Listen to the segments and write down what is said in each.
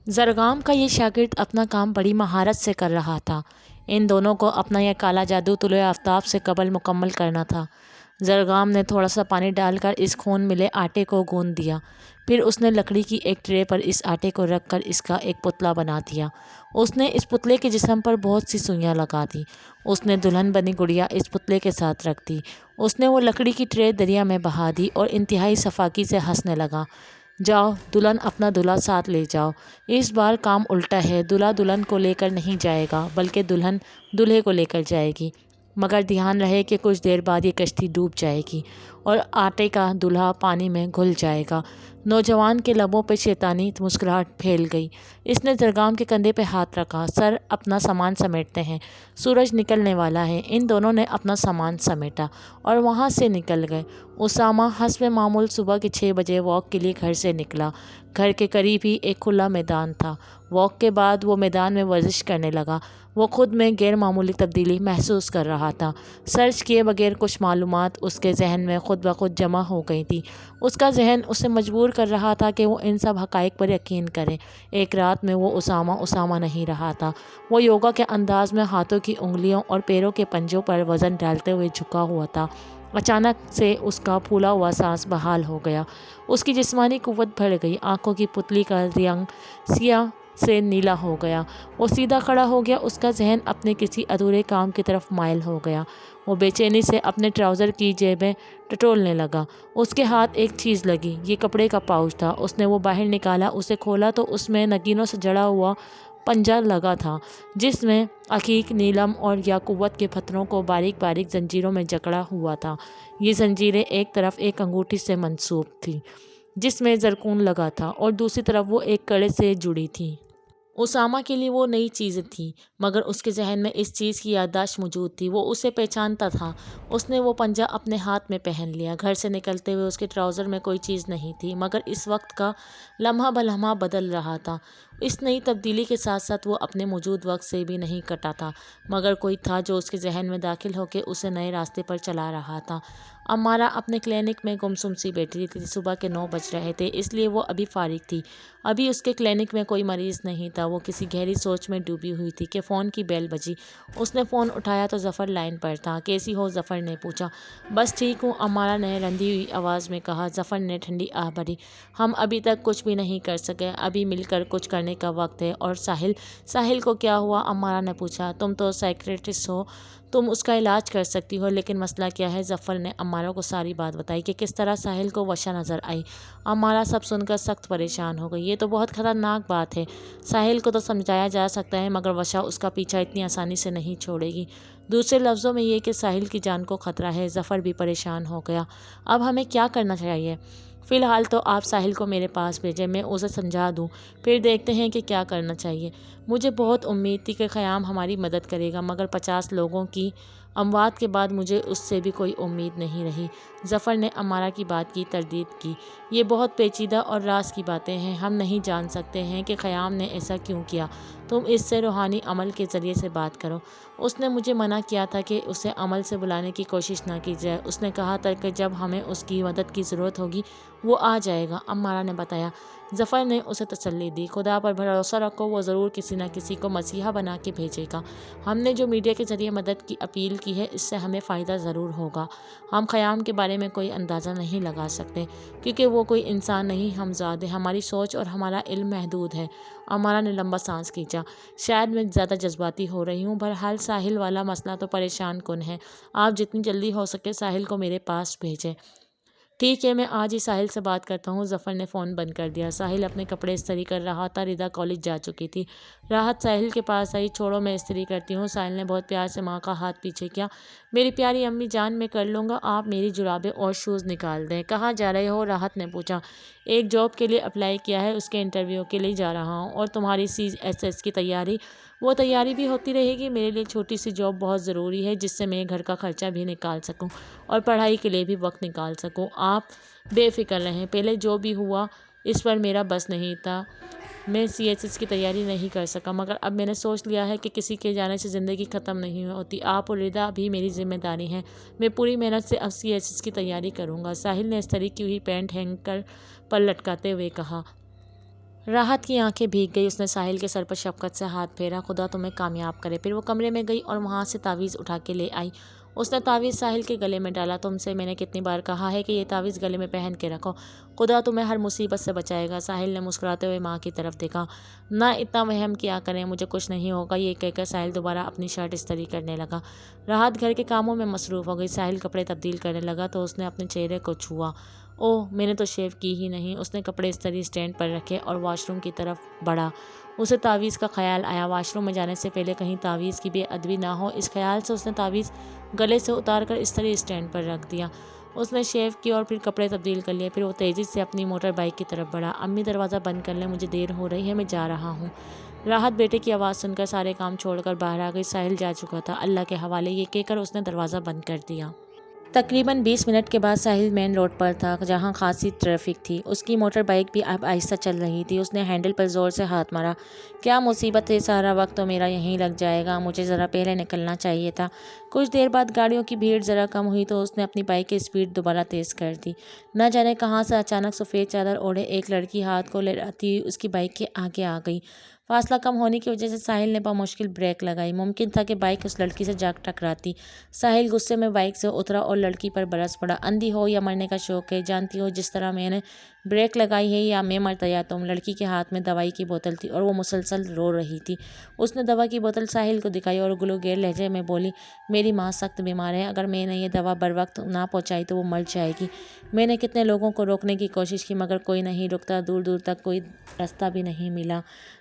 زرگام کا یہ شاگرد اپنا کام بڑی مہارت سے کر رہا تھا۔ ان دونوں کو اپنا یہ کالا جادو طلوع آفتاب سے قبل مکمل کرنا تھا۔ زرگام نے تھوڑا سا پانی ڈال کر اس خون ملے آٹے کو گوندھ دیا۔ پھر اس نے لکڑی کی ایک ٹرے پر اس آٹے کو رکھ کر اس کا ایک پتلا بنا دیا۔ اس نے اس پتلے کے جسم پر بہت سی سوئیاں لگا دیں۔ اس نے دلہن بنی گڑیا اس پتلے کے ساتھ رکھ دی۔ اس نے وہ لکڑی کی ٹرے دریا میں بہا دی اور انتہائی صفاقی سے ہنسنے لگا۔ جاؤ دلہن اپنا دلہا ساتھ لے جاؤ۔ اس بار کام الٹا ہے، دلہا دلہن کو لے کر نہیں جائے گا بلکہ دلہن دلہے کو لے کر جائے گی۔ مگر دھیان رہے کہ کچھ دیر بعد یہ کشتی ڈوب جائے گی اور آٹے کا دلہا پانی میں گھل جائے گا۔ نوجوان کے لبوں پہ شیطانی مسکراہٹ پھیل گئی۔ اس نے زرگام کے کندھے پہ ہاتھ رکھا۔ سر اپنا سامان سمیٹتے ہیں، سورج نکلنے والا ہے۔ ان دونوں نے اپنا سامان سمیٹا اور وہاں سے نکل گئے۔ اسامہ حسب معمول صبح کے 6 بجے واک کے لیے گھر سے نکلا۔ گھر کے قریب ہی ایک کھلا میدان تھا۔ واک کے بعد وہ میدان میں ورزش کرنے لگا۔ وہ خود میں غیر معمولی تبدیلی محسوس کر رہا تھا۔ سرچ کیے بغیر کچھ معلومات اس کے ذہن میں خود بخود جمع ہو گئی تھی۔ اس کا ذہن اسے مجبور کر رہا تھا کہ وہ ان سب حقائق پر یقین کرے۔ ایک رات میں وہ اسامہ نہیں رہا تھا۔ وہ یوگا کے انداز میں ہاتھوں کی انگلیوں اور پیروں کے پنجوں پر وزن ڈالتے ہوئے جھکا ہوا تھا۔ اچانک سے اس کا پھولا ہوا سانس بحال ہو گیا۔ اس کی جسمانی قوت بڑھ گئی۔ آنکھوں کی پتلی کا رنگ سیاہ سے نیلا ہو گیا۔ وہ سیدھا کھڑا ہو گیا۔ اس کا ذہن اپنے کسی ادھورے کام کی طرف مائل ہو گیا۔ وہ بے چینی سے اپنے ٹراؤزر کی جیبیں ٹٹولنے لگا۔ اس کے ہاتھ ایک چیز لگی۔ یہ کپڑے کا پاؤچ تھا۔ اس نے وہ باہر نکالا۔ اسے کھولا تو اس میں نگینوں سے جڑا ہوا پنجہ لگا تھا جس میں عقیق، نیلم اور یاقوت کے پتھروں کو باریک باریک زنجیروں میں جکڑا ہوا تھا۔ یہ زنجیریں ایک طرف ایک انگوٹھی سے منسوب تھیں جس میں زرکون لگا تھا اور دوسری طرف وہ ایک کڑے سے جڑی تھیں۔ اسامہ کے لیے وہ نئی چیزیں تھیں مگر اس کے ذہن میں اس چیز کی یادداشت موجود تھی۔ وہ اسے پہچانتا تھا۔ اس نے وہ پنجہ اپنے ہاتھ میں پہن لیا۔ گھر سے نکلتے ہوئے اس کے ٹراؤزر میں کوئی چیز نہیں تھی مگر اس وقت کا لمحہ بلمحہ بدل رہا تھا۔ اس نئی تبدیلی کے ساتھ ساتھ وہ اپنے موجود وقت سے بھی نہیں کٹا تھا مگر کوئی تھا جو اس کے ذہن میں داخل ہو کے اسے نئے راستے پر چلا رہا تھا۔ امارہ اپنے کلینک میں گمسم سی بیٹھی تھی۔ صبح کے 9 بج رہے تھے اس لیے وہ ابھی فارغ تھی۔ ابھی اس کے کلینک میں کوئی مریض نہیں تھا۔ وہ کسی گہری سوچ میں ڈوبی ہوئی تھی کہ فون کی بیل بجی۔ اس نے فون اٹھایا تو ظفر لائن پر تھا۔ کیسی ہو؟ ظفر نے پوچھا۔ بس ٹھیک ہوں، امارہ نے رندی ہوئی آواز میں کہا۔ ظفر نے ٹھنڈی آہ بھری۔ ہم ابھی تک کچھ بھی نہیں کر سکے۔ ابھی مل کر کچھ کرنے کا وقت ہے۔ اور ساحل کو کیا ہوا؟ امارہ نے پوچھا۔ تم تو سائیکیٹرسٹ ہو، تم اس کا علاج کر سکتی ہو، لیکن مسئلہ کیا ہے؟ ظفر نے امارہ کو ساری بات بتائی کہ کس طرح ساحل کو وشا نظر آئی۔ امارہ سب سن کر سخت پریشان ہو گئی۔ یہ تو بہت خطرناک بات ہے۔ ساحل کو تو سمجھایا جا سکتا ہے مگر وشا اس کا پیچھا اتنی آسانی سے نہیں چھوڑے گی۔ دوسرے لفظوں میں یہ کہ ساحل کی جان کو خطرہ ہے۔ ظفر بھی پریشان ہو گیا۔ اب ہمیں کیا کرنا چاہیے؟ فی الحال تو آپ ساحل کو میرے پاس بھیجیں، میں اسے سمجھا دوں، پھر دیکھتے ہیں کہ کیا کرنا چاہیے۔ مجھے بہت امید تھی کہ قیام ہماری مدد کرے گا مگر 50 لوگوں کی اموات کے بعد مجھے اس سے بھی کوئی امید نہیں رہی۔ ظفر نے امارہ کی بات کی تردید کی۔ یہ بہت پیچیدہ اور راز کی باتیں ہیں۔ ہم نہیں جان سکتے ہیں کہ قیام نے ایسا کیوں کیا۔ تم اس سے روحانی عمل کے ذریعے سے بات کرو۔ اس نے مجھے منع کیا تھا کہ اسے عمل سے بلانے کی کوشش نہ کی جائے۔ اس نے کہا تھا کہ جب ہمیں اس کی مدد کی ضرورت ہوگی وہ آ جائے گا، امارہ نے بتایا۔ ظفر نے اسے تسلی دی۔ خدا پر بھروسہ رکھو، وہ ضرور کسی نہ کسی کو مسیحا بنا کے بھیجے گا۔ ہم نے جو میڈیا کے ذریعے مدد کی اپیل کی ہے اس سے ہمیں فائدہ ضرور ہوگا۔ ہم قیام کے بارے میں کوئی اندازہ نہیں لگا سکتے کیونکہ وہ کوئی انسان نہیں، ہم ذات ہیں۔ ہماری سوچ اور ہمارا علم محدود ہے۔ امارہ نے لمبا سانس کھینچا۔ شاید میں زیادہ جذباتی ہو رہی ہوں۔ بہرحال ساحل والا مسئلہ تو پریشان کن ہے۔ آپ جتنی جلدی ہو سکے ساحل کو میرے پاس بھیجیں۔ ٹھیک ہے، میں آج ہی ساحل سے بات کرتا ہوں۔ ظفر نے فون بند کر دیا۔ ساحل اپنے کپڑے استری کر رہا تھا۔ ردا کالج جا چکی تھی۔ راحت ساحل کے پاس آئی۔ چھوڑو میں استری کرتی ہوں۔ ساحل نے بہت پیار سے ماں کا ہاتھ پیچھے کیا۔ میری پیاری امی جان، میں کر لوں گا، آپ میری جرابیں اور شوز نکال دیں۔ کہاں جا رہے ہو؟ راحت نے پوچھا۔ ایک جاب کے لیے اپلائی کیا ہے، اس کے انٹرویو کے لیے جا رہا ہوں۔ اور تمہاری CSS کی تیاری؟ وہ تیاری بھی ہوتی رہے گی۔ میرے لیے چھوٹی سی جاب بہت ضروری ہے جس سے میں گھر کا خرچہ بھی نکال سکوں اور پڑھائی کے لیے بھی وقت نکال سکوں۔ آپ بے فکر رہیں، پہلے جو بھی ہوا اس پر میرا بس نہیں تھا، میں CSS کی تیاری نہیں کر سکا مگر اب میں نے سوچ لیا ہے کہ کسی کے جانے سے زندگی ختم نہیں ہوتی۔ آپ اور ردا بھی میری ذمہ داری ہیں۔ میں پوری محنت سے اب CSS کی تیاری کروں گا۔ ساحل نے استری کی ہوئی پینٹ ہینگر پر لٹکاتے ہوئے کہا۔ راحت کی آنکھیں بھیگ گئی۔ اس نے ساحل کے سر پر شفقت سے ہاتھ پھیرا۔ خدا تمہیں کامیاب کرے۔ پھر وہ کمرے میں گئی اور وہاں سے تعویذ اٹھا کے لے آئی۔ اس نے تعویذ ساحل کے گلے میں ڈالا۔ تم سے میں نے کتنی بار کہا ہے کہ یہ تعویذ گلے میں پہن کے رکھو، خدا تمہیں ہر مصیبت سے بچائے گا۔ ساحل نے مسکراتے ہوئے ماں کی طرف دیکھا۔ نہ اتنا وہم کیا کریں، مجھے کچھ نہیں ہوگا، یہ کہہ کر ساحل دوبارہ اپنی شرٹ استری کرنے لگا۔ راحت گھر کے کاموں میں مصروف ہو گئی۔ ساحل کپڑے تبدیل کرنے لگا تو اس نے اپنے چہرے کو چھوا۔ اوہ، میں نے تو شیو کی ہی نہیں۔ اس نے کپڑے استری اسٹینڈ پر رکھے اور واش روم کی طرف بڑھا۔ اسے تعویذ کا خیال آیا۔ واش روم میں جانے سے پہلے کہیں تعویذ کی بے ادبی نہ ہو، اس خیال سے اس نے تعویذ گلے سے اتار کر استری اسٹینڈ پر رکھ دیا۔ اس نے شیو کی اور پھر کپڑے تبدیل کر لیے۔ پھر وہ تیزی سے اپنی موٹر بائیک کی طرف بڑھا۔ امی دروازہ بند کر لیں، مجھے دیر ہو رہی ہے، میں جا رہا ہوں۔ راحت بیٹے کی آواز سن کر سارے کام چھوڑ کر باہر آ گئی۔ ساحل جا چکا تھا، اللہ کے حوالے، یہ کہہ کر اس نے دروازہ بند کر دیا۔ تقریباً 20 منٹ کے بعد ساحل مین روڈ پر تھا جہاں خاصی ٹریفک تھی۔ اس کی موٹر بائیک بھی اب آہستہ چل رہی تھی۔ اس نے ہینڈل پر زور سے ہاتھ مارا۔ کیا مصیبت ہے، سارا وقت تو میرا یہیں لگ جائے گا، مجھے ذرا پہلے نکلنا چاہیے تھا۔ کچھ دیر بعد گاڑیوں کی بھیڑ ذرا کم ہوئی تو اس نے اپنی بائیک کی اسپیڈ دوبارہ تیز کر دی۔ نہ جانے کہاں سے اچانک سفید چادر اوڑھے ایک لڑکی ہاتھ کو لہراتی ہوئی اس کی بائیک کے آگے آ گئی۔ فاصلہ کم ہونے کی وجہ سے ساحل نے بمشکل بریک لگائی۔ ممکن تھا کہ بائیک اس لڑکی سے جا ٹکراتی۔ ساحل غصے میں بائیک سے اترا اور لڑکی پر برس پڑا۔ اندھی ہو یا مرنے کا شوق ہے، جانتی ہو جس طرح میں نے بریک لگائی ہے، یا میں مرتا یا تم۔ لڑکی کے ہاتھ میں دوائی کی بوتل تھی اور وہ مسلسل رو رہی تھی۔ اس نے دوا کی بوتل ساحل کو دکھائی اور گلوگیر لہجے میں بولی، میری ماں سخت بیمار ہے، اگر میں نے یہ دوا بروقت نہ پہنچائی تو وہ مر جائے گی۔ میں نے کتنے لوگوں کو روکنے کی کوشش کی مگر کوئی نہیں رکتا، دور دور تک کوئی راستہ بھی نہیں ملا۔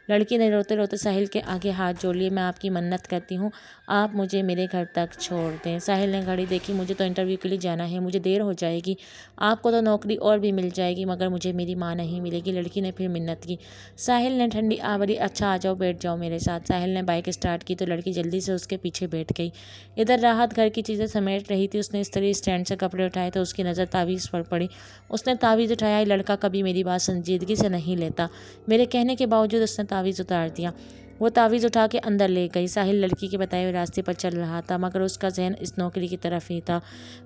لڑکی نے روتے روتے ساحل کے آگے ہاتھ جوڑ لیے، میں آپ کی منت کرتی ہوں، آپ مجھے میرے گھر تک چھوڑ دیں۔ ساحل نے گھڑی دیکھی، مجھے تو انٹرویو کے لیے جانا ہے، مجھے دیر ہو جائے گی۔ آپ کو تو نوکری اور بھی مل جائے گی مگر مجھے میری ماں نہیں ملے گی۔ لڑکی نے پھر منت کی۔ ساحل نے ٹھنڈی آوری، اچھا آ جاؤ، بیٹھ جاؤ میرے ساتھ۔ ساحل نے بائیک اسٹارٹ کی تو لڑکی جلدی سے اس کے پیچھے بیٹھ گئی۔ ادھر راحت گھر کی چیزیں سمیٹ رہی تھی۔ اس نے استری اسٹینڈ سے کپڑے اٹھائے تو اس کی نظر تعویذ پر پڑی۔ اس نے تعویذ اٹھایا۔ یہ لڑکا کبھی میری بات سنجیدگی سے نہیں لیتا۔ میرے کہنے کے باوجود اس نے تعویذ اتار دیا۔ وہ تعویذ اٹھا کے اندر لے گئی۔ ساحل لڑکی کے بتائے ہوئے راستے پر چل رہا تھا مگر اس کا ذہن اس نوکری کی طرف ہی تھا۔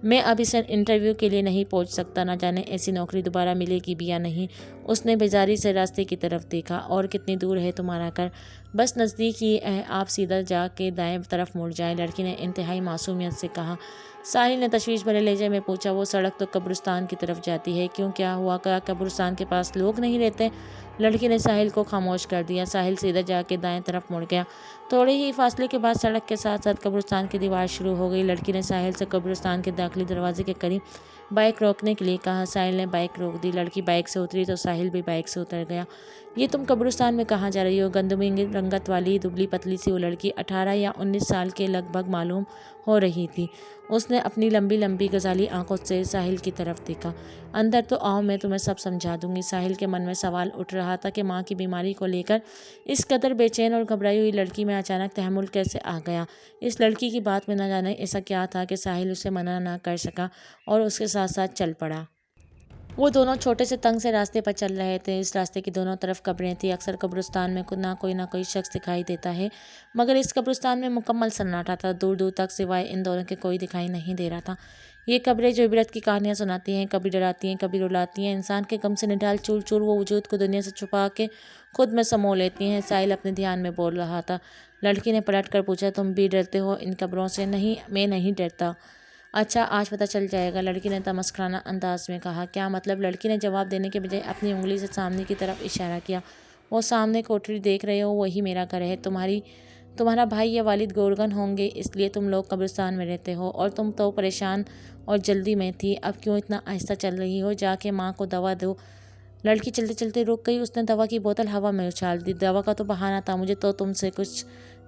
میں اب اس انٹرویو کے لیے نہیں پہنچ سکتا، نہ جانے ایسی نوکری دوبارہ ملے گی بھی یا نہیں۔ اس نے بیزاری سے راستے کی طرف دیکھا۔ اور کتنی دور ہے تمہارا گھر؟ بس نزدیک ہی ہے، آپ سیدھا جا کے دائیں طرف مڑ جائیں، لڑکی نے انتہائی معصومیت سے کہا۔ ساحل نے تشویش بھرے لہجے میں پوچھا، وہ سڑک تو قبرستان کی طرف جاتی ہے، کیوں، کیا ہوا، کیا قبرستان کے پاس لوگ نہیں رہتے؟ لڑکی نے ساحل کو خاموش کر دیا۔ ساحل سیدھا جا کے دائیں طرف مڑ گیا۔ تھوڑے ہی فاصلے کے بعد سڑک کے ساتھ ساتھ قبرستان کی دیوار شروع ہو گئی۔ لڑکی نے ساحل سے قبرستان کے داخلی دروازے کے قریب بائیک روکنے کے لیے کہا۔ ساحل نے بائیک روک دی۔ لڑکی بائیک سے اتری تو ساحل بھی بائیک سے اتر گیا۔ یہ تم قبرستان میں کہاں جا رہی ہو؟ گندمی رنگت والی دبلی پتلی سی وہ لڑکی 18 یا 19 سال کے لگ بھگ معلوم ہو رہی تھی۔ اس نے اپنی لمبی لمبی غزالی آنکھوں سے ساحل کی طرف دیکھا۔ اندر تو آؤ، میں تمہیں سب سمجھا دوں گی۔ ساحل کے من میں سوال اٹھ رہا تھا کہ ماں کی بیماری کو لے کر اس قدر بے چین اور گھبرائی ہوئی لڑکی میں اچانک تحمل کیسے آ گیا۔ اس لڑکی کی بات میں نہ جانے ایسا کیا تھا کہ ساحل اسے منع نہ کر سکا اور اس کے ساتھ ساتھ چل پڑا۔ وہ دونوں چھوٹے سے تنگ سے راستے پر چل رہے تھے۔ اس راستے کی دونوں طرف قبریں تھیں۔ اکثر قبرستان میں نہ کوئی شخص دکھائی دیتا ہے مگر اس قبرستان میں مکمل سناٹا تھا۔ دور دور تک سوائے ان دونوں کے کوئی دکھائی نہیں دے رہا تھا۔ یہ قبریں جو عبرت کی کہانیاں سناتی ہیں، کبھی ڈراتی ہیں، کبھی رلاتی ہیں، انسان کے غم سے نڈھال چور چور وہ وجود کو دنیا سے چھپا کے خود میں سمو لیتی ہیں۔ ساحل اپنے دھیان میں بول رہا تھا۔ لڑکی نے پلٹ کر پوچھا، تم بھی ڈرتے ہو ان قبروں سے؟ نہیں، میں نہیں ڈرتا۔ اچھا، آج پتہ چل جائے گا، لڑکی نے تمسخرانہ انداز میں کہا۔ کیا مطلب؟ لڑکی نے جواب دینے کے بجائے اپنی انگلی سے سامنے کی طرف اشارہ کیا۔ وہ سامنے کوٹھری دیکھ رہے ہو، وہی میرا گھر ہے۔ تمہارا بھائی یا والد گورگن ہوں گے، اس لیے تم لوگ قبرستان میں رہتے ہو، اور تم تو پریشان اور جلدی میں تھی، اب کیوں اتنا آہستہ چل رہی ہو؟ جا کے ماں کو دوا دو۔ لڑکی چلتے چلتے رک گئی۔ اس نے دوا کی بوتل ہوا میں اچھال دی۔ دوا کا تو بہانہ تھا، مجھے تو تم سے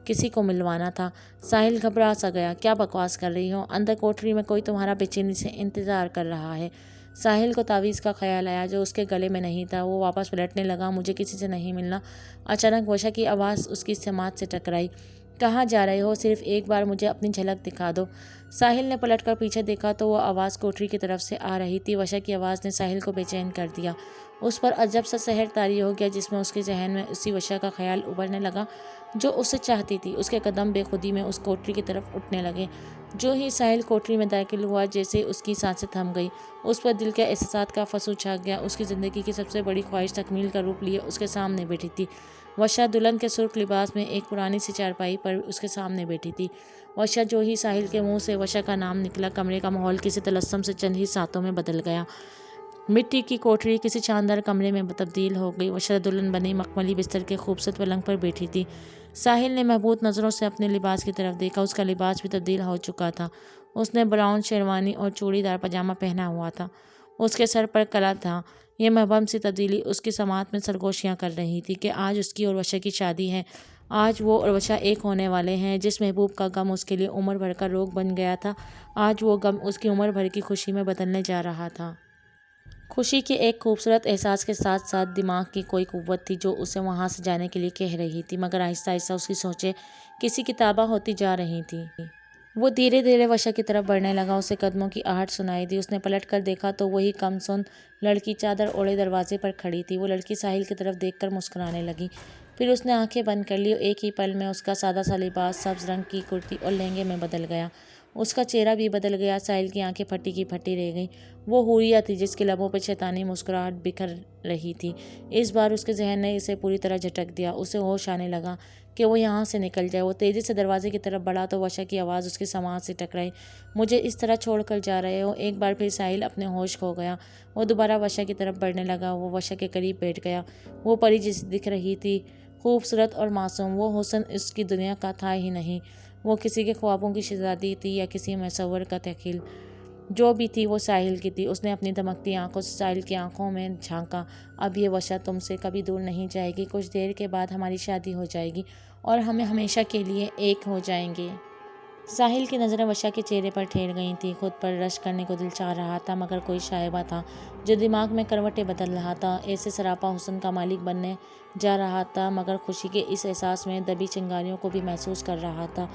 کسی کو ملوانا تھا۔ ساحل گھبرا سا گیا۔ کیا بکواس کر رہی ہو؟ اندر کوٹھری میں کوئی تمہارا بے چینی سے انتظار کر رہا ہے۔ ساحل کو تعویذ کا خیال آیا جو اس کے گلے میں نہیں تھا۔ وہ واپس پلٹنے لگا۔ مجھے کسی سے نہیں ملنا۔ اچانک وشا کی آواز اس کی سماعت سے ٹکرائی۔ کہاں جا رہے ہو؟ صرف ایک بار مجھے اپنی جھلک دکھا دو۔ ساحل نے پلٹ کر پیچھے دیکھا تو وہ آواز کوٹری کی طرف سے آ رہی تھی۔ وشا کی آواز نے ساحل کو بے چین کر دیا۔ اس پر عجب سا سحر طاری ہو گیا جس میں اس کے ذہن میں اسی وشا کا خیال ابھرنے لگا جو اسے چاہتی تھی۔ اس کے قدم بے خودی میں اس کوٹری کی طرف اٹھنے لگے۔ جو ہی ساحل کوٹری میں داخل ہوا جیسے اس کی سانسیں تھم گئی۔ اس پر دل کے احساسات کا فسوں چھا گیا۔ اس کی زندگی کی سب سے بڑی خواہش تکمیل کا روپ لیے اس کے سامنے بیٹھی تھی۔ وشا دلہن کے سرخ لباس میں ایک پرانی سی چارپائی پر اس کے سامنے بیٹھی تھی۔ وشا جو ہی ساحل کے منہ سے وشا کا نام نکلا کمرے کا ماحول کسی طلسم سے چند ہی ساتوں میں بدل گیا۔ مٹی کی کوٹری کسی شاندار کمرے میں تبدیل ہو گئی۔ وشا دلہن بنی مخملی بستر کے خوبصورت پلنگ پر بیٹھی تھی۔ ساحل نے محبوب نظروں سے اپنے لباس کی طرف دیکھا۔ اس کا لباس بھی تبدیل ہو چکا تھا۔ اس نے براؤن شیروانی اور چوڑی دار پاجامہ پہنا ہوا تھا۔ اس کے سر پر کلا تھا۔ یہ مبہم سی تبدیلی اس کی سماعت میں سرگوشیاں کر رہی تھی کہ آج اس کی اور وشا کی شادی ہے۔ آج وہ اور وشا ایک ہونے والے ہیں۔ جس محبوب کا غم اس کے لیے عمر بھر کا روگ بن گیا تھا، آج وہ غم اس کی عمر بھر کی خوشی میں بدلنے جا رہا تھا۔ خوشی کے ایک خوبصورت احساس کے ساتھ ساتھ دماغ کی کوئی قوت تھی جو اسے وہاں سے جانے کے لیے کہہ رہی تھی، مگر آہستہ آہستہ اس کی سوچیں کسی کی تابع ہوتی جا رہی تھیں۔ وہ دھیرے دھیرے وشا کی طرف بڑھنے لگا۔ اسے قدموں کی آہٹ سنائی دی۔ اس نے پلٹ کر دیکھا تو وہی کم سن لڑکی چادر اوڑھے دروازے پر کھڑی تھی۔ وہ لڑکی ساحل کی طرف دیکھ کر مسکرانے لگی۔ پھر اس نے آنکھیں بند کر لی اور ایک ہی پل میں اس کا سادہ سا لباس سبز رنگ کی کرتی اور لہنگے میں بدل گیا۔ اس کا چہرہ بھی بدل گیا۔ ساحل کی آنکھیں پھٹی کی پھٹی رہ گئیں۔ وہ حوریہ تھی جس کے لبوں پہ شیطانی مسکراہٹ بکھر رہی تھی۔ اس بار اس کے ذہن نے اسے پوری طرح جھٹک دیا۔ اسے ہوش آنے لگا کہ وہ یہاں سے نکل جائے۔ وہ تیزی سے دروازے کی طرف بڑھا تو وشا کی آواز اس کی سماعت سے ٹکرائی۔ مجھے اس طرح چھوڑ کر جا رہے ہو؟ ایک بار پھر ساحل اپنے ہوش کھو گیا۔ وہ دوبارہ وشا کی طرف بڑھنے لگا۔ وہ وشا کے قریب بیٹھ گیا۔ وہ پری جیسی دکھ رہی تھی، خوبصورت اور معصوم۔ وہ حسن اس کی دنیا کا تھا ہی نہیں۔ وہ کسی کے خوابوں کی شہزادی تھی یا کسی مصور کا تخیل۔ جو بھی تھی وہ ساحل کی تھی۔ اس نے اپنی دمکتی آنکھوں سے ساحل کی آنکھوں میں جھانکا۔ اب یہ وشا تم سے کبھی دور نہیں جائے گی۔ کچھ دیر کے بعد ہماری شادی ہو جائے گی اور ہم ہمیشہ کے لیے ایک ہو جائیں گے۔ ساحل کی نظریں وشا کے چہرے پر ٹھہر گئی تھیں۔ خود پر رشک کرنے کو دل چاہ رہا تھا مگر کوئی شائبہ تھا جو دماغ میں کروٹیں بدل رہا تھا۔ ایسے سراپا حسن کا مالک بننے جا رہا تھا مگر خوشی کے اس احساس میں دبی چنگاریوں کو بھی محسوس کر رہا تھا۔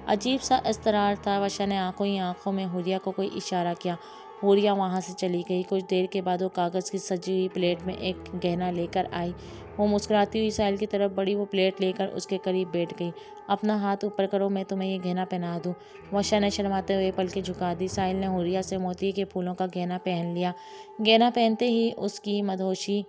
عجیب سا اضطرار تھا۔ وشا نے آنکھوں ہی آنکھوں میں حوریہ کو کوئی اشارہ کیا۔ حوریہ وہاں سے چلی گئی۔ کچھ دیر کے بعد وہ کاغذ کی سجی ہوئی پلیٹ میں ایک گہنا لے کر آئی۔ وہ مسکراتی ہوئی ساحل کی طرف بڑھی۔ وہ پلیٹ لے کر اس کے قریب بیٹھ گئی۔ اپنا ہاتھ اوپر کرو، میں تمہیں یہ گہنا پہنا دوں۔ وشا نے شرماتے ہوئے پلکیں جھکا دی۔ ساحل نے حوریہ سے موتی کے پھولوں کا گہنا پہن لیا۔ گہنا پہنتے ہی اس کی مدہوشی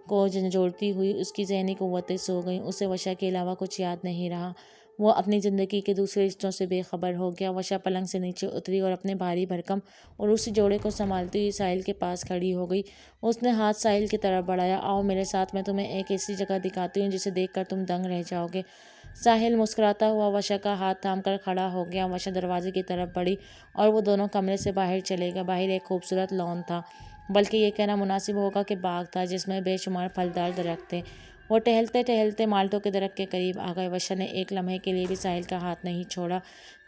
کو جھنجھوڑتی ہوئی اس کی ذہنی قوتیں سو گئیں۔ اسے وشا کے علاوہ کچھ یاد نہیں رہا۔ وہ اپنی زندگی کے دوسرے رشتوں سے بے خبر ہو گیا۔ وشا پلنگ سے نیچے اتری اور اپنے بھاری بھرکم اور اسی جوڑے کو سنبھالتی ہوئی ساحل کے پاس کھڑی ہو گئی۔ اس نے ہاتھ ساحل کی طرف بڑھایا۔ آؤ میرے ساتھ، میں تمہیں ایک ایسی جگہ دکھاتی ہوں جسے دیکھ کر تم دنگ رہ جاؤ گے۔ ساحل مسکراتا ہوا وشا کا ہاتھ تھام کر کھڑا ہو گیا۔ وشا دروازے کی طرف بڑھی اور وہ دونوں کمرے سے باہر چلے گئے۔ باہر ایک خوبصورت لان تھا، بلکہ یہ کہنا مناسب ہوگا کہ باغ تھا جس میں بے شمار پھلدار درخت تھے۔ وہ ٹہلتے ٹہلتے مالٹوں کے درخت کے قریب آ گئے۔ وشا نے ایک لمحے کے لیے بھی ساحل کا ہاتھ نہیں چھوڑا۔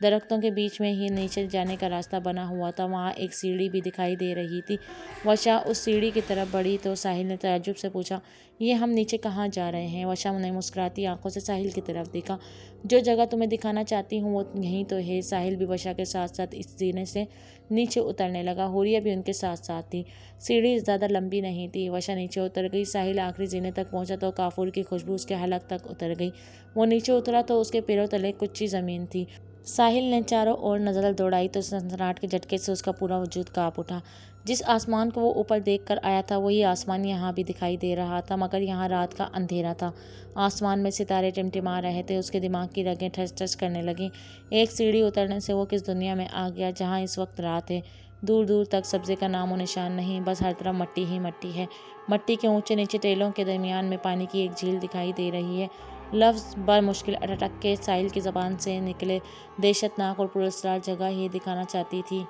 درختوں کے بیچ میں ہی نیچے جانے کا راستہ بنا ہوا تھا۔ وہاں ایک سیڑھی بھی دکھائی دے رہی تھی۔ وشا اس سیڑھی کی طرف بڑھی تو ساحل نے تعجب سے پوچھا، یہ ہم نیچے کہاں جا رہے ہیں؟ وشا نے مسکراتی آنکھوں سے ساحل کی طرف دیکھا۔ جو جگہ تمہیں دکھانا چاہتی ہوں وہ یہیں تو ہے۔ ساحل بھی وشا کے ساتھ ساتھ اس زینے سے نیچے اترنے لگا۔ حوریہ بھی ان کے ساتھ ساتھ تھی۔ سیڑھی زیادہ لمبی نہیں تھی۔ وشا نیچے اتر گئی۔ ساحل آخری زینے تک پہنچا تو کافور کی خوشبو اس کے حلق تک اتر گئی۔ وہ نیچے اترا تو اس کے پیروں تلے کچی زمین تھی۔ ساحل نے چاروں اور نظر دوڑائی تو سنسناہٹ کے جھٹکے سے اس کا پورا وجود کانپ اٹھا۔ جس آسمان کو وہ اوپر دیکھ کر آیا تھا وہی آسمان یہاں بھی دکھائی دے رہا تھا مگر یہاں رات کا اندھیرا تھا۔ آسمان میں ستارے ٹمٹما رہے تھے۔ اس کے دماغ کی رگیں ٹھس ٹھس کرنے لگیں۔ ایک سیڑھی اترنے سے وہ کس دنیا میں آ گیا جہاں اس وقت رات ہے۔ دور دور تک سبزے کا نام و نشان نہیں، بس ہر طرف مٹی ہی مٹی ہے۔ مٹی کے اونچے نیچے ٹیلوں کے درمیان میں پانی کی ایک جھیل دکھائی دے رہی ہے۔ لفظ بمشکل اٹک کے ساحل کی زبان سے نکلے۔ دہشت ناک اور پراسرار جگہ ہی دکھانا چاہتی تھی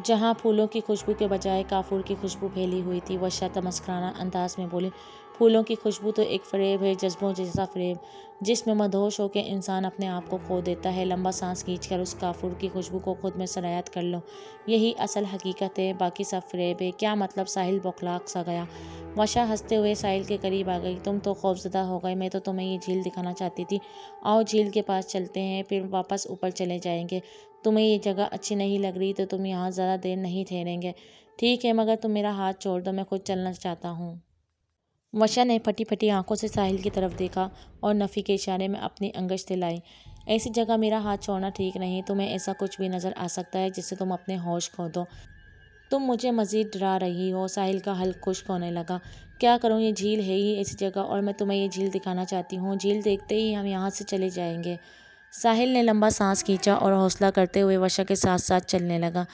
جہاں پھولوں کی خوشبو کے بجائے کافور کی خوشبو پھیلی ہوئی تھی۔ وشا تمسخرانہ انداز میں بولی، پھولوں کی خوشبو تو ایک فریب ہے، جذبوں جیسا فریب، جس میں مدہوش ہو کے انسان اپنے آپ کو کھو دیتا ہے۔ لمبا سانس کھینچ کر اس کافور کی خوشبو کو خود میں سرایت کر لو۔ یہی اصل حقیقت ہے، باقی سب فریب ہے۔ کیا مطلب؟ ساحل بوکھلا سا گیا۔ وشا ہنستے ہوئے ساحل کے قریب آ گئی۔ تم تو خوفزدہ ہو گئے، میں تو تمہیں یہ جھیل دکھانا چاہتی تھی۔ آؤ جھیل کے پاس چلتے ہیں، پھر واپس اوپر چلے جائیں گے۔ تمہیں یہ جگہ اچھی نہیں لگ رہی تو تم یہاں زیادہ دیر نہیں ٹھہریں گے۔ ٹھیک ہے، مگر تم میرا ہاتھ چھوڑ دو، میں خود چلنا چاہتا ہوں۔ وشا نے پھٹی پھٹی آنکھوں سے ساحل کی طرف دیکھا اور نفی کے اشارے میں اپنی انگشت ہلائی۔ ایسی جگہ میرا ہاتھ چھوڑنا ٹھیک نہیں۔ تمہیں ایسا کچھ بھی نظر آ سکتا ہے جس سے تم اپنے ہوش کھو دو۔ تم مجھے مزید ڈرا رہی ہو۔ ساحل کا حلق خشک ہونے لگا۔ کیا کروں، یہ جھیل ہے ہی ایسی جگہ اور میں تمہیں یہ جھیل دکھانا چاہتی ہوں۔ جھیل دیکھتے ہی ہم یہاں سے چلے جائیں گے۔ ساحل نے لمبا سانس کھینچا اور حوصلہ کرتے ہوئے وشا کے ساتھ ساتھ چلنے لگا۔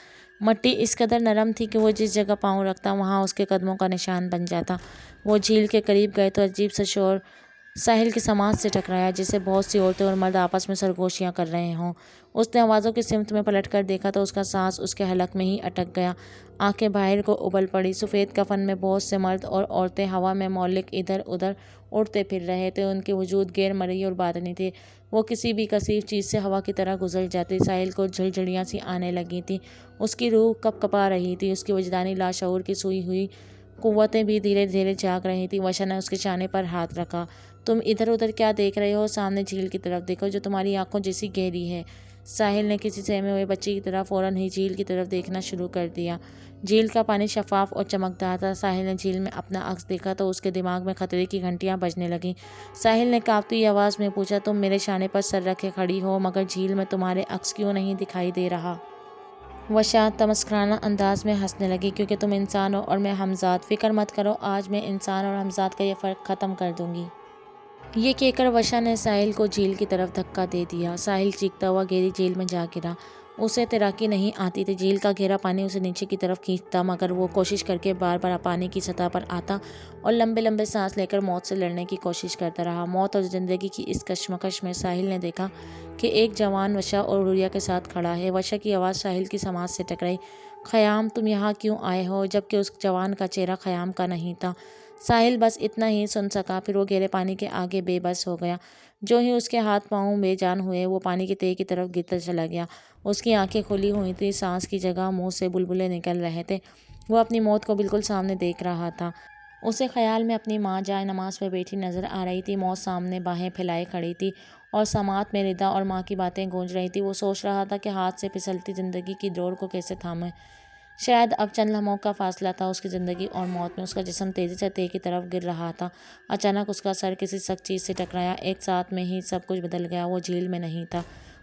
مٹی اس قدر نرم تھی کہ وہ جس جگہ پاؤں رکھتا وہاں اس کے قدموں کا نشان بن جاتا۔ وہ جھیل کے قریب گئے تو عجیب سا شور ساحل کی سماعت سے ٹکرایا، جیسے بہت سی عورتیں اور مرد آپس میں سرگوشیاں کر رہے ہوں۔ اس نے آوازوں کی سمت میں پلٹ کر دیکھا تو اس کا سانس اس کے حلق میں ہی اٹک گیا۔ آنکھیں باہر کو ابل پڑی۔ سفید کفن میں بہت سے مرد اور عورتیں ہوا میں معلق ادھر ادھر اڑتے پھر رہے تھے۔ ان کے وجود غیر مرئی اور باطنی تھے۔ وہ کسی بھی کثیف چیز سے ہوا کی طرح گزر جاتے۔ ساحل کو جھلجھلیاں سی آنے لگی تھیں۔ اس کی روح کپ کپا رہی تھی۔ اس کی وجدانی لاشعور کی سوئی ہوئی قوتیں بھی دھیرے دھیرے جاگ رہی تھیں۔ وشا نے اس کے شانے پر ہاتھ رکھا۔ تم ادھر ادھر کیا دیکھ رہے ہو؟ سامنے جھیل کی طرف دیکھو جو تمہاری آنکھوں جیسی گہری ہے۔ ساحل نے کسی سہمے ہوئے بچے کی طرح فوراً ہی جھیل کی طرف دیکھنا شروع کر دیا۔ جھیل کا پانی شفاف اور چمکدار تھا۔ ساحل نے جھیل میں اپنا عکس دیکھا تو اس کے دماغ میں خطرے کی گھنٹیاں بجنے لگیں۔ ساحل نے کانپتی ہوئی آواز میں پوچھا، تم میرے شانے پر سر رکھے کھڑی ہو مگر جھیل میں تمہارے عکس کیوں نہیں دکھائی دے رہا؟ وشا تمسخرانہ انداز میں ہنسنے لگی، کیونکہ تم انسان ہو اور میں ہمزاد۔ فکر مت کرو، آج میں انسان اور ہمزاد کا یہ فرق ختم کر دوں گی۔ یہ کہہ کر وشا نے ساحل کو جھیل کی طرف دھکا دے دیا۔ ساحل چیختا ہوا گہری جھیل میں جا گرا۔ اسے تیراکی نہیں آتی تھی۔ جھیل کا گہرا پانی اسے نیچے کی طرف کھینچتا، مگر وہ کوشش کر کے بار بار پانی کی سطح پر آتا اور لمبے لمبے سانس لے کر موت سے لڑنے کی کوشش کرتا رہا۔ موت اور زندگی کی اس کشمکش میں ساحل نے دیکھا کہ ایک جوان وشا اور روریا کے ساتھ کھڑا ہے۔ وشا کی آواز ساحل کی سماعت سے ٹکرائی، خیام تم یہاں کیوں آئے ہو؟ جبکہ اس جوان کا چہرہ خیام کا نہیں تھا۔ ساحل بس اتنا ہی سن سکا، پھر وہ گہرے پانی کے آگے بے بس ہو گیا۔ جو ہی اس کے ہاتھ پاؤں بے جان ہوئے وہ پانی کی تہہ کی طرف گرتا چلا گیا۔ اس کی آنکھیں کھلی ہوئی تھیں، سانس کی جگہ منہ سے بلبلے نکل رہے تھے۔ وہ اپنی موت کو بالکل سامنے دیکھ رہا تھا۔ اسے خیال میں اپنی ماں جائے نماز پہ بیٹھی نظر آ رہی تھی۔ موت سامنے باہیں پھیلائے کھڑی تھی اور سماعت میں ردا اور ماں کی باتیں گونج رہی تھیں۔ وہ سوچ رہا تھا کہ ہاتھ سے پھسلتی زندگی کی دوڑ کو کیسے تھامے۔ شاید اب چند لمحوں کا فاصلہ تھا اس کی زندگی اور موت میں۔ اس کا جسم تیزی سے تہہ کی طرف گر رہا تھا۔ اچانک اس کا سر کسی سخت چیز سے ٹکرایا۔ ایک ساتھ میں ہی سب کچھ بدل گیا۔ وہ جھیل میں نہیں تھا۔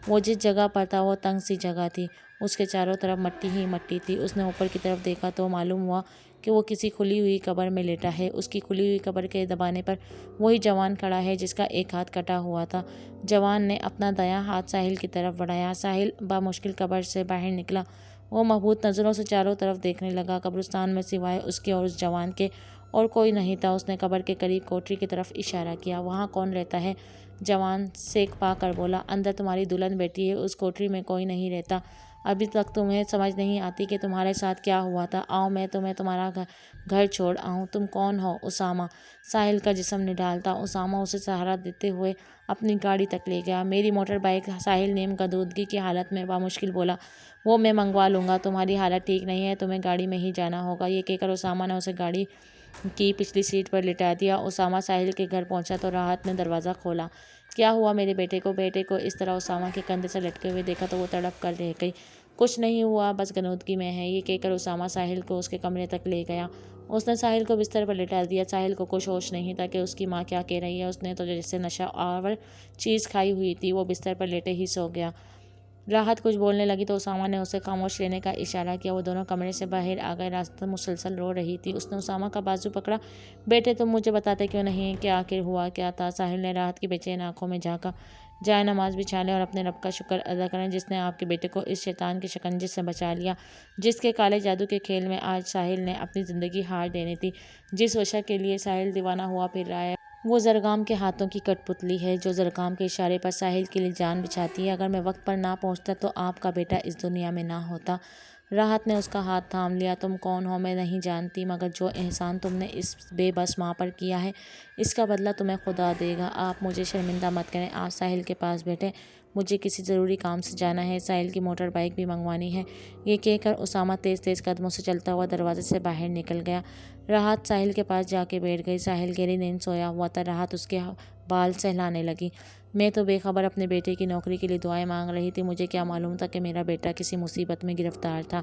وہ جس جگہ پر تھا وہ تنگ سی جگہ تھی۔ اس کے چاروں طرف مٹی ہی مٹی تھی۔ اس نے اوپر کی طرف دیکھا تو معلوم ہوا کہ وہ کسی کھلی ہوئی قبر میں لیٹا ہے۔ اس کی کھلی ہوئی قبر کے دبانے پر وہی جوان کھڑا ہے جس کا ایک ہاتھ کٹا ہوا تھا۔ جوان نے اپنا دایاں ہاتھ ساحل کی طرف بڑھایا۔ ساحل بامشکل قبر سے باہر نکلا۔ وہ مبہوت نظروں سے چاروں طرف دیکھنے لگا۔ قبرستان میں سوائے اس کے اور اس جوان کے اور کوئی نہیں تھا۔ اس نے قبر کے قریب کوٹری کی طرف اشارہ کیا۔ وہاں کون رہتا ہے؟ جوان سینک پا کر بولا، اندر تمہاری دلہن بیٹھی ہے۔ اس کوٹری میں کوئی نہیں رہتا۔ ابھی تک تمہیں سمجھ نہیں آتی کہ تمہارے ساتھ کیا ہوا تھا۔ آؤ میں تمہیں تمہارا گھر چھوڑ آؤں۔ تم کون ہو؟ اسامہ۔ ساحل کا جسم نڈال تھا۔ اسامہ اسے سہارا دیتے ہوئے اپنی گاڑی تک لے گیا۔ میری موٹر بائیک؟ ساحل نیم گدودگی کی حالت میں بامشکل بولا۔ وہ میں منگوا لوں گا۔ تمہاری حالت ٹھیک نہیں ہے، تمہیں گاڑی میں ہی جانا ہوگا۔ یہ کہہ کر اسامہ نے اسے گاڑی کی پچھلی سیٹ پر لٹا دیا۔ اسامہ ساحل کے گھر پہنچا تو راحت نے دروازہ کھولا۔ کیا ہوا میرے بیٹے کو؟ بیٹے کو اس طرح اسامہ کے کندھے سے لٹکے ہوئے دیکھا تو وہ تڑپ کر رہ گئی۔ کچھ نہیں ہوا، بس غنودگی میں ہے۔ یہ کہہ کر اسامہ ساحل کو اس کے کمرے تک لے گیا۔ اس نے ساحل کو بستر پر لٹا دیا۔ ساحل کو کچھ ہوش نہیں تھا کہ اس کی ماں کیا کہہ رہی ہے۔ اس نے تو جیسے نشہ آور چیز کھائی ہوئی تھی۔ وہ بستر پر لیٹے ہی سو گیا۔ راحت کچھ بولنے لگی تو اسامہ نے اسے خاموش رہنے کا اشارہ کیا۔ وہ دونوں کمرے سے باہر آ گئے۔ راحت مسلسل رو رہی تھی۔ اس نے اسامہ کا بازو پکڑا۔ بیٹے تم مجھے بتاتے کیوں نہیں کہ آخر ہوا کیا تھا؟ ساحل نے راحت کی بے چین آنکھوں میں جھانکا۔ جائے نماز بچھا لیں اور اپنے رب کا شکر ادا کریں جس نے آپ کے بیٹے کو اس شیطان کے شکنجے سے بچا لیا، جس کے کالے جادو کے کھیل میں آج ساحل نے اپنی زندگی ہار دینی تھی۔ جس وشا کے لیے ساحل دیوانہ ہوا پھر رہا ہے وہ زرگام کے ہاتھوں کی کٹ پتلی ہے جو زرگام کے اشارے پر ساحل کے لیے جان بچھاتی ہے۔ اگر میں وقت پر نہ پہنچتا تو آپ کا بیٹا اس دنیا میں نہ ہوتا۔ راحت نے اس کا ہاتھ تھام لیا۔ تم کون ہو میں نہیں جانتی، مگر جو احسان تم نے اس بے بس ماں پر کیا ہے اس کا بدلہ تمہیں خدا دے گا۔ آپ مجھے شرمندہ مت کریں۔ آپ ساحل کے پاس بیٹھیں، مجھے کسی ضروری کام سے جانا ہے، ساحل کی موٹر بائیک بھی منگوانی ہے۔ یہ کہہ کر اسامہ تیز تیز قدموں سے چلتا ہوا دروازے سے باہر نکل گیا۔ راحت ساحل کے پاس جا کے بیٹھ گئی۔ ساحل گہری نیند سویا ہوا تھا۔ راحت اس کے بال سہلانے لگی۔ میں تو بے خبر اپنے بیٹے کی نوکری کے لیے دعائیں مانگ رہی تھی، مجھے کیا معلوم تھا کہ میرا بیٹا کسی مصیبت میں گرفتار تھا۔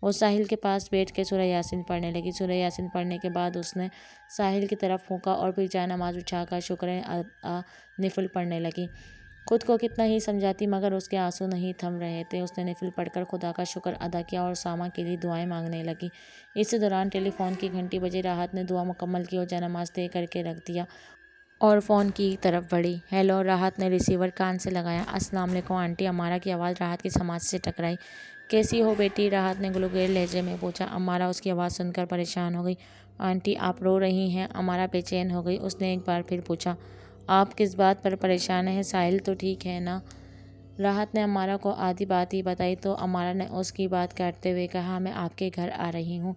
اور ساحل کے پاس بیٹھ کے سورہ یاسین پڑھنے لگی۔ سورہ یاسین پڑھنے کے بعد اس نے ساحل کی طرف پھونکا اور پھر جائے نماز بچھا کر شکرِ نفل پڑھنے لگی۔ خود کو کتنا ہی سمجھاتی مگر اس کے آنسو نہیں تھم رہے تھے۔ اس نے نفل پڑھ کر خدا کا شکر ادا کیا اور اسامہ کے لیے دعائیں مانگنے لگی۔ اسی دوران ٹیلی فون کی گھنٹی بجی۔ راحت نے دعا مکمل کی اور جائے طے کر کے رکھ دیا اور فون کی طرف بڑھی۔ ہیلو، راحت نے ریسیور کان سے لگایا۔ السلام علیکم آنٹی، امارہ کی آواز راحت کی سماعت سے ٹکرائی۔ کیسی ہو بیٹی؟ راحت نے گلوگیر لہجے میں پوچھا۔ امارہ اس کی آواز سن کر پریشان ہو گئی۔ آنٹی آپ رو رہی ہیں؟ امارہ بے چین ہو گئی۔ اس نے ایک بار پھر پوچھا۔ آپ کس بات پر پریشان ہیں؟ ساحل تو ٹھیک ہے نا؟ راحت نے امارہ کو آدھی بات ہی بتائی تو امارہ نے اس کی بات کاٹتے ہوئے کہا، میں آپ کے گھر آ رہی ہوں۔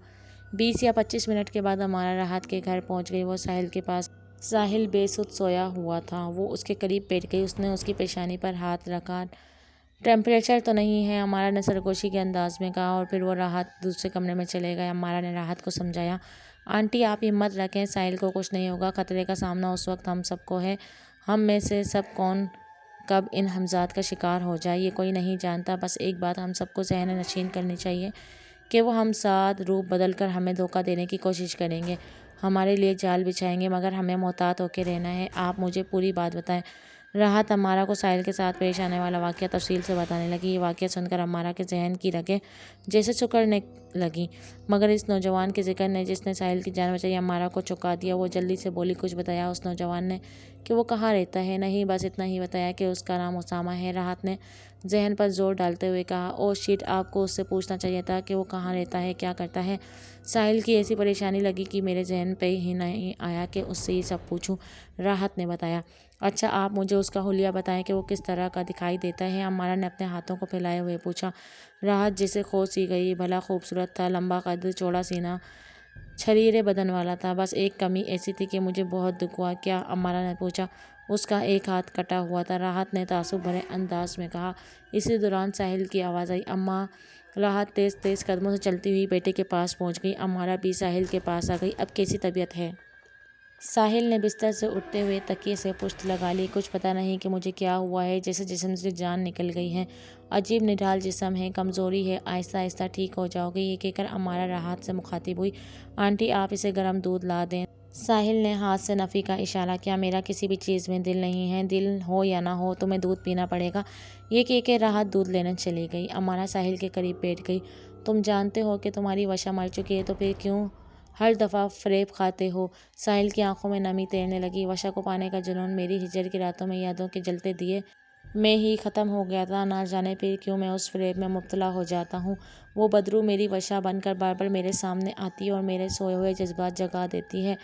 20 یا 25 منٹ کے بعد امارہ راحت کے گھر پہنچ گئی۔ وہ ساحل کے پاس ساحل بے سد سویا ہوا تھا۔ وہ اس کے قریب بیٹھ گئی۔ اس نے اس کی پیشانی پر ہاتھ رکھا۔ ٹیمپریچر تو نہیں ہے؟ امارہ نے سرگوشی کے انداز میں کہا اور پھر وہ راحت دوسرے کمرے میں چلے گئے۔ امارہ نے راحت کو سمجھایا، آنٹی آپ ہمت رکھیں، ساحل کو کچھ نہیں ہوگا۔ خطرے کا سامنا اس وقت ہم سب کو ہے، ہم میں سے سب کون کب ان ہمزات کا شکار ہو جائے یہ کوئی نہیں جانتا۔ بس ایک بات ہم سب کو ذہن نشین کرنی چاہیے کہ وہ ہم ساتھ روپ بدل کر ہمیں دھوکہ دینے کی کوشش کریں گے، ہمارے لیے جال بچھائیں گے، مگر ہمیں محتاط ہو کے رہنا ہے۔ آپ مجھے پوری بات بتائیں۔ راحت امارہ کو ساحل کے ساتھ پیش آنے والا واقعہ تفصیل سے بتانے لگی۔ یہ واقعہ سن کر امارہ کے ذہن کی رگیں جیسے سکڑنے لگیں، مگر اس نوجوان کے ذکر نے جس نے ساحل کی جان بچائی امارہ کو چونکا دیا۔ وہ جلدی سے بولی، کچھ بتایا اس نوجوان نے کہ وہ کہاں رہتا ہے؟ نہیں، بس اتنا ہی بتایا کہ اس کا نام اسامہ ہے۔ راحت نے ذہن پر زور ڈالتے ہوئے کہا، اوہ شٹ، آپ کو اس سے پوچھنا چاہیے تھا کہ وہ کہاں رہتا ہے، کیا کرتا ہے۔ ساحل کی ایسی پریشانی لگی کہ میرے ذہن پہ ہی نہیں آیا کہ اس سے یہ سب پوچھوں۔ راحت نے بتایا، اچھا آپ مجھے اس کا حلیہ بتائیں کہ وہ کس طرح کا دکھائی دیتا ہے؟ امارہ نے اپنے ہاتھوں کو پھیلائے ہوئے پوچھا۔ راحت جیسے کھو سی گئی۔ بھلا خوبصورت تھا، لمبا قد، چوڑا سینہ، چھریرے بدن والا تھا، بس ایک کمی ایسی تھی کہ مجھے بہت دکھ ہوا۔ کیا؟ امارہ نے پوچھا۔ اس کا ایک ہاتھ کٹا ہوا تھا، راحت نے تعصب بھرے انداز میں کہا۔ اسی دوران ساحل کی آواز آئی، اماں۔ راحت تیز تیز قدموں سے چلتی ہوئی بیٹے کے پاس پہنچ گئی۔ امارہ بھی ساحل کے پاس آ گئی۔ اب کیسی طبیعت ہے؟ ساحل نے بستر سے اٹھتے ہوئے تکیے سے پشت لگا لی۔ کچھ پتہ نہیں کہ مجھے کیا ہوا ہے، جیسے جسم سے جان نکل گئی ہے، عجیب نڈھال جسم ہے، کمزوری ہے، آہستہ آہستہ ٹھیک ہو جاؤ گے۔ یہ کہہ کر امارہ راحت سے مخاطب ہوئی، آنٹی آپ اسے گرم دودھ لا دیں۔ ساحل نے ہاتھ سے نفی کا اشارہ کیا، میرا کسی بھی چیز میں دل نہیں ہے، دل ہو یا نہ ہو تمہیں دودھ پینا پڑے گا۔ یہ کہہ کے راحت دودھ لینے چلی گئی۔ امارہ ساحل کے قریب بیٹھ گئی۔ تم جانتے ہو کہ تمہاری وشا مر چکی ہے، تو پھر کیوں ہر دفعہ فریب کھاتے ہو؟ ساحل کی آنکھوں میں نمی تیرنے لگی۔ وشا کو پانے کا جنون میری ہجر کی راتوں میں یادوں کے جلتے دیے میں ہی ختم ہو گیا تھا، نہ جانے پھر کیوں میں اس فریب میں مبتلا ہو جاتا ہوں۔ وہ بدرو میری وشا بن کر بار بار میرے سامنے آتی ہے اور میرے سوئے ہوئے جذبات جگا دیتی ہے۔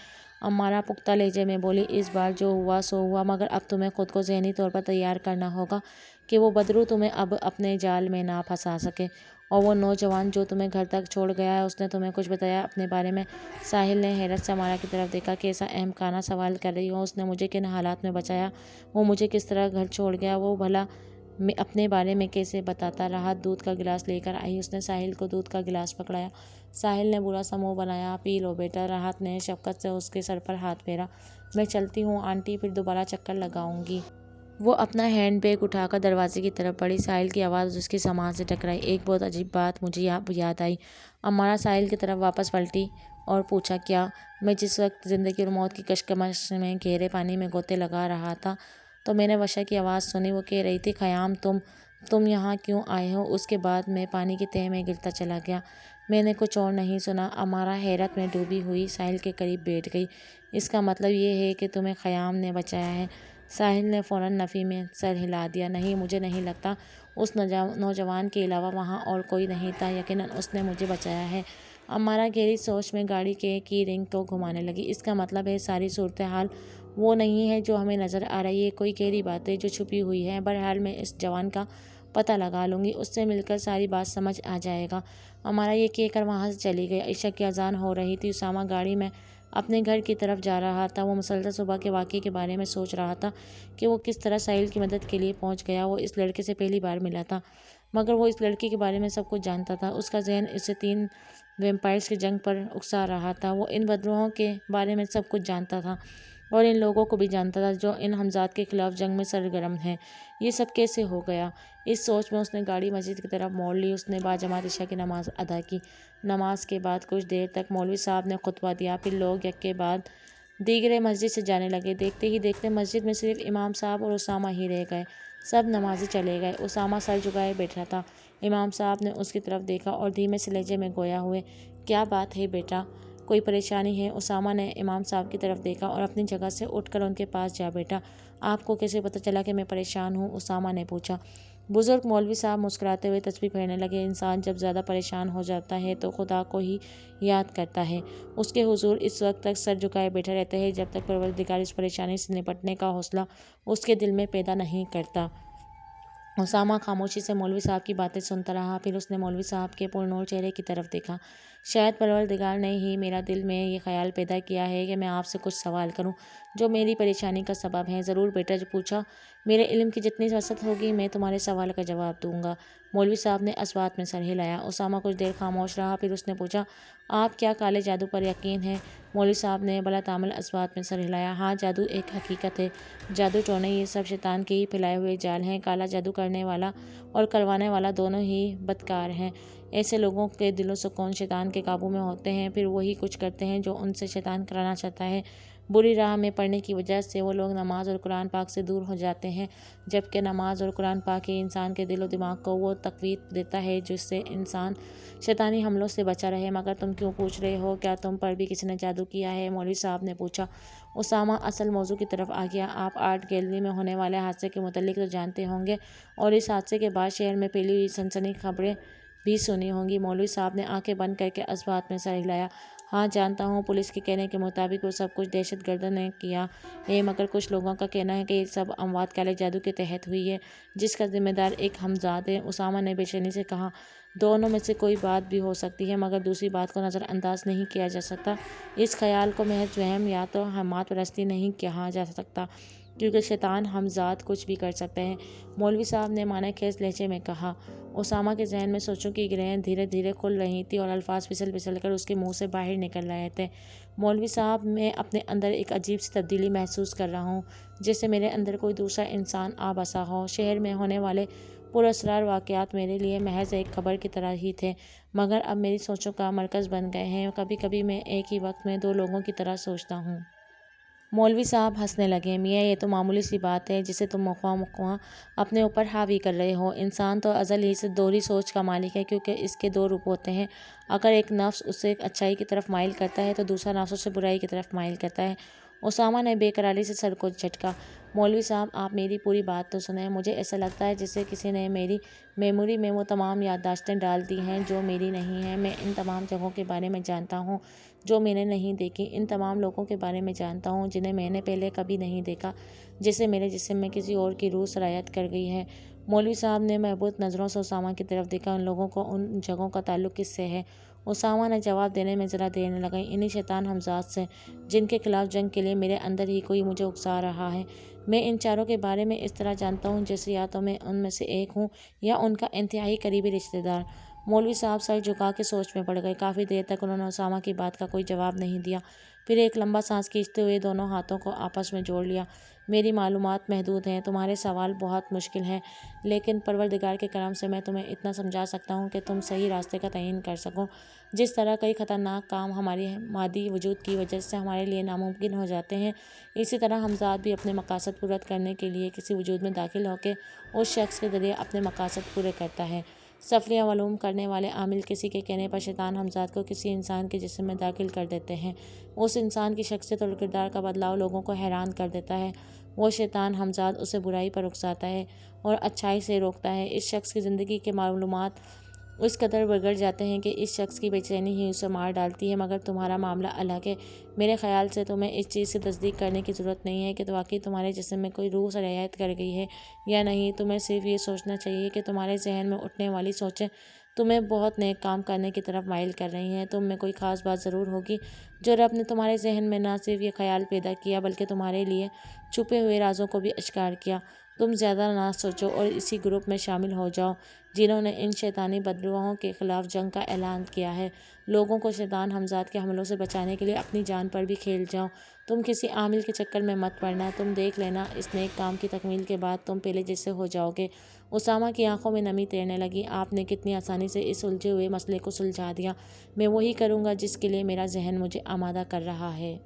امارہ پختہ لہجے میں بولی، اس بار جو ہوا سو ہوا، مگر اب تمہیں خود کو ذہنی طور پر تیار کرنا ہوگا کہ وہ بدرو تمہیں اب اپنے جال میں نہ پھنسا سکے۔ اور وہ نوجوان جو تمہیں گھر تک چھوڑ گیا ہے، اس نے تمہیں کچھ بتایا اپنے بارے میں؟ ساحل نے حیرت سے امارہ کی طرف دیکھا، کیسا احمقانہ سوال کر رہی ہو؟ اس نے مجھے کن حالات میں بچایا؟ وہ مجھے کس طرح گھر چھوڑ گیا؟ وہ بھلا اپنے بارے میں کیسے بتاتا؟ راحت دودھ کا گلاس لے کر آئی۔ اس نے ساحل کو دودھ کا گلاس پکڑایا۔ ساحل نے برا سا منہ بنایا، پی لو بیٹا۔ راحت نے شفقت سے اس کے سر پر ہاتھ پھیرا۔ میں چلتی ہوں آنٹی، پھر دوبارہ چکر لگاؤں گی۔ وہ اپنا ہینڈ بیگ اٹھا کر دروازے کی طرف بڑھی۔ ساحل کی آواز اس کی سماعت سے ٹکرائی، ایک بہت عجیب بات مجھے یاد آئی۔ امارہ ساحل کی طرف واپس پلٹی اور پوچھا، کیا؟ میں جس وقت زندگی اور موت کی کشمکش میں گہرے پانی میں غوطے لگا رہا تھا تو میں نے وشا کی آواز سنی۔ وہ کہہ رہی تھی، خیام تم یہاں کیوں آئے ہو؟ اس کے بعد میں پانی کی تہہ میں گرتا چلا گیا۔ میں نے کچھ اور نہیں سنا۔ امارہ حیرت میں ڈوبی ہوئی ساحل کے قریب بیٹھ گئی۔ اس کا مطلب یہ ہے کہ تمہیں خیام نے بچایا ہے؟ ساحل نے فوراً نفی میں سر ہلا دیا، نہیں، مجھے نہیں لگتا۔ اس نوجوان کے علاوہ وہاں اور کوئی نہیں تھا، یقیناً اس نے مجھے بچایا ہے۔ امارہ گہری سوچ میں گاڑی کی رنگ کو گھمانے لگی۔ اس کا مطلب ہے ساری صورتحال وہ نہیں ہے جو ہمیں نظر آ رہی ہے، کوئی گہری بات ہے جو چھپی ہوئی ہے۔ بہرحال میں اس جوان کا پتہ لگا لوں گی، اس سے مل کر ساری بات سمجھ آ جائے گا۔ امارہ یہ کہہ کر وہاں سے چلی گئی۔ عشاء کی اذان ہو رہی تھی۔ اسامہ گاڑی میں اپنے گھر کی طرف جا رہا تھا۔ وہ مسلسل صبح کے واقعے کے بارے میں سوچ رہا تھا کہ وہ کس طرح ساحل کی مدد کے لیے پہنچ گیا۔ وہ اس لڑکے سے پہلی بار ملا تھا، مگر وہ اس لڑکی کے بارے میں سب کچھ جانتا تھا۔ اس کا ذہن اسے 3 ویمپائرز کی جنگ پر اکسا رہا تھا۔ وہ ان بدروحوں کے بارے میں سب کچھ جانتا تھا اور ان لوگوں کو بھی جانتا تھا جو ان ہمزاد کے خلاف جنگ میں سرگرم ہیں۔ یہ سب کیسے ہو گیا؟ اس سوچ میں اس نے گاڑی مسجد کی طرف موڑ لی۔ اس نے باجماعت عشاء کی نماز ادا کی۔ نماز کے بعد کچھ دیر تک مولوی صاحب نے خطبہ دیا، پھر لوگ یک کے بعد دیگرے مسجد سے جانے لگے۔ دیکھتے ہی دیکھتے مسجد میں صرف امام صاحب اور اسامہ ہی رہ گئے۔ سب نمازی چلے گئے۔ اسامہ سر جھکائے بیٹھا تھا۔ امام صاحب نے اس کی طرف دیکھا اور دھیمے سے لہجے میں گویا ہوئے، کیا بات ہے بیٹا، کوئی پریشانی ہے؟ اسامہ نے امام صاحب کی طرف دیکھا اور اپنی جگہ سے اٹھ کر ان کے پاس جا بیٹھا۔ آپ کو کیسے پتہ چلا کہ میں پریشان ہوں؟ اسامہ نے پوچھا۔ بزرگ مولوی صاحب مسکراتے ہوئے تسبیح پھیرنے لگے۔ انسان جب زیادہ پریشان ہو جاتا ہے تو خدا کو ہی یاد کرتا ہے۔ اس کے حضور اس وقت تک سر جھکائے بیٹھا رہتا ہے جب تک پروردگار اس پریشانی سے نپٹنے کا حوصلہ اس کے دل میں پیدا نہیں کرتا۔ اسامہ خاموشی سے مولوی صاحب کی باتیں سنتا رہا، پھر اس نے مولوی صاحب کے پرنور چہرے کی طرف دیکھا۔ شاید پروردگار نے ہی میرا دل میں یہ خیال پیدا کیا ہے کہ میں آپ سے کچھ سوال کروں جو میری پریشانی کا سبب ہیں۔ ضرور بیٹا، جو پوچھا، میرے علم کی جتنی وسعت ہوگی میں تمہارے سوال کا جواب دوں گا۔ مولوی صاحب نے اس بات میں سر ہلایا۔ اسامہ کچھ دیر خاموش رہا، پھر اس نے پوچھا، آپ کیا کالے جادو پر یقین ہے؟ مولوی صاحب نے بلا تعامل اس بات میں سر ہلایا۔ ہاں، جادو ایک حقیقت ہے۔ جادو ٹونے یہ سب شیطان کے ہی پھیلائے ہوئے جال ہیں۔ کالا جادو کرنے والا اور کروانے والا دونوں ہی بدکار ہیں۔ ایسے لوگوں کے دل و سکون شیطان کے قابو میں ہوتے ہیں، پھر وہی کچھ کرتے ہیں جو ان سے شیطان کرانا چاہتا ہے۔ بری راہ میں پڑنے کی وجہ سے وہ لوگ نماز اور قرآن پاک سے دور ہو جاتے ہیں، جبکہ نماز اور قرآن پاک ہی انسان کے دل و دماغ کو وہ تقویت دیتا ہے جس سے انسان شیطانی حملوں سے بچا رہے۔ مگر تم کیوں پوچھ رہے ہو؟ کیا تم پر بھی کسی نے جادو کیا ہے؟ مولوی صاحب نے پوچھا۔ اسامہ اصل موضوع کی طرف آ گیا۔ آپ آرٹ گیلری میں ہونے والے حادثے کے متعلق تو جانتے ہوں گے اور اس حادثے کے بعد شہر میں پھیلی ہوئی سنسنی خبریں بھی سنی ہوں گی۔ مولوی صاحب نے آنکھیں بند کر کے اس بات میں سر ہلایا۔ ہاں، جانتا ہوں۔ پولیس کے کہنے کے مطابق وہ سب کچھ دہشت گردوں نے کیا ہے، مگر کچھ لوگوں کا کہنا ہے کہ یہ سب اموات کالے جادو کے تحت ہوئی ہے جس کا ذمہ دار ایک ہمزاد ہے۔ اسامہ نے بے چینی سے کہا، دونوں میں سے کوئی بات بھی ہو سکتی ہے، مگر دوسری بات کو نظر انداز نہیں کیا جا سکتا۔ اس خیال کو محض وہم یا تو ہمات پرستی نہیں کہا جا سکتا، کیونکہ شیطان ہمزاد کچھ بھی کر سکتا ہے۔ مولوی صاحب نے معنی خیز لہجے میں کہا۔ اسامہ کے ذہن میں سوچوں کی گرہیں دھیرے دھیرے کھل رہی تھیں اور الفاظ پھسل پھسل کر اس کے منہ سے باہر نکل رہے تھے۔ مولوی صاحب، میں اپنے اندر ایک عجیب سی تبدیلی محسوس کر رہا ہوں، جیسے میرے اندر کوئی دوسرا انسان آ بسا ہو۔ شہر میں ہونے والے پراسرار واقعات میرے لیے محض ایک خبر کی طرح ہی تھے، مگر اب میری سوچوں کا مرکز بن گئے ہیں۔ کبھی کبھی میں ایک ہی وقت میں 2 لوگوں کی طرح سوچتا ہوں۔ مولوی صاحب ہنسنے لگے۔ میاں، یہ تو معمولی سی بات ہے جسے تم مخواہ مخواہ اپنے اوپر حاوی کر رہے ہو۔ انسان تو ازل ہی سے دوہری سوچ کا مالک ہے، کیونکہ اس کے 2 روپ ہوتے ہیں۔ اگر ایک نفس اسے اچائی کی طرف مائل کرتا ہے تو دوسرا نفس اسے برائی کی طرف مائل کرتا ہے۔ اسامہ نے بے قراری سے سر کو جھٹکا۔ مولوی صاحب، آپ میری پوری بات تو سنیں۔ مجھے ایسا لگتا ہے جیسے کسی نے میری میموری میں وہ تمام یادداشتیں ڈال دی ہیں جو میری نہیں ہیں۔ میں ان تمام جگہوں کے بارے میں جانتا ہوں جو میں نے نہیں دیکھی، ان تمام لوگوں کے بارے میں جانتا ہوں جنہیں میں نے پہلے کبھی نہیں دیکھا، جیسے میرے جسم میں کسی اور کی روح سرایت کر گئی ہے۔ مولوی صاحب نے محبوط نظروں سے اسامہ کی طرف دیکھا۔ ان لوگوں کو ان جگہوں کا تعلق کس سے ہے؟ اسامہ نے جواب دینے میں ذرا دیر نہ لگائی۔ انہی شیطان ہمزاد سے، جن کے خلاف جنگ کے لیے میرے اندر ہی کوئی مجھے اکسا رہا ہے۔ میں ان چاروں کے بارے میں اس طرح جانتا ہوں جیسے یا تو میں ان میں سے ایک ہوں یا ان کا انتہائی قریبی رشتہ دار۔ مولوی صاحب سر جھکا کے سوچ میں پڑ گئے۔ کافی دیر تک انہوں نے اسامہ کی بات کا کوئی جواب نہیں دیا، پھر ایک لمبا سانس کھینچتے ہوئے دونوں ہاتھوں کو آپس میں جوڑ لیا۔ میری معلومات محدود ہیں، تمہارے سوال بہت مشکل ہیں، لیکن پروردگار کے کرم سے میں تمہیں اتنا سمجھا سکتا ہوں کہ تم صحیح راستے کا تعین کر سکو۔ جس طرح کئی خطرناک کام ہماری مادی وجود کی وجہ سے ہمارے لیے ناممکن ہو جاتے ہیں، اسی طرح ہمزاد بھی اپنے مقاصد پورا کرنے کے لیے کسی وجود میں داخل ہو کے اس شخص کے ذریعے اپنے مقاصد پورے کرتا ہے۔ سفلیہ معلوم کرنے والے عامل کسی کے کہنے پر شیطان ہمزاد کو کسی انسان کے جسم میں داخل کر دیتے ہیں۔ اس انسان کی شخصیت اور کردار کا بدلاؤ لوگوں کو حیران کر دیتا ہے۔ وہ شیطان ہمزاد اسے برائی پر اکساتا ہے اور اچھائی سے روکتا ہے۔ اس شخص کی زندگی کے معلومات اس قدر بگڑ جاتے ہیں کہ اس شخص کی بے چینی ہی اسے مار ڈالتی ہے۔ مگر تمہارا معاملہ الگ ہے۔ میرے خیال سے تمہیں اس چیز کی تصدیق کرنے کی ضرورت نہیں ہے کہ واقعی تمہارے جسم میں کوئی روح رعایت کر گئی ہے یا نہیں۔ تمہیں صرف یہ سوچنا چاہیے کہ تمہارے ذہن میں اٹھنے والی سوچیں تمہیں بہت نیک کام کرنے کی طرف مائل کر رہی ہیں۔ تم میں کوئی خاص بات ضرور ہوگی جو رب نے تمہارے ذہن میں نہ صرف یہ خیال پیدا کیا بلکہ تمہارے لیے چھپے ہوئے رازوں کو بھی اشکار کیا۔ تم زیادہ نہ سوچو اور اسی گروپ میں شامل ہو جاؤ جنہوں نے ان شیطانی بدروحوں کے خلاف جنگ کا اعلان کیا ہے۔ لوگوں کو شیطان ہمزاد کے حملوں سے بچانے کے لیے اپنی جان پر بھی کھیل جاؤ۔ تم کسی عامل کے چکر میں مت پڑنا۔ تم دیکھ لینا اس نیک کام کی تکمیل کے بعد تم پہلے جیسے ہو جاؤ گے۔ اسامہ کی آنکھوں میں نمی تیرنے لگی۔ آپ نے کتنی آسانی سے اس الجھے ہوئے مسئلے کو سلجھا دیا۔ میں وہی کروں گا جس کے لیے میرا ذہن مجھے آمادہ کر رہا ہے۔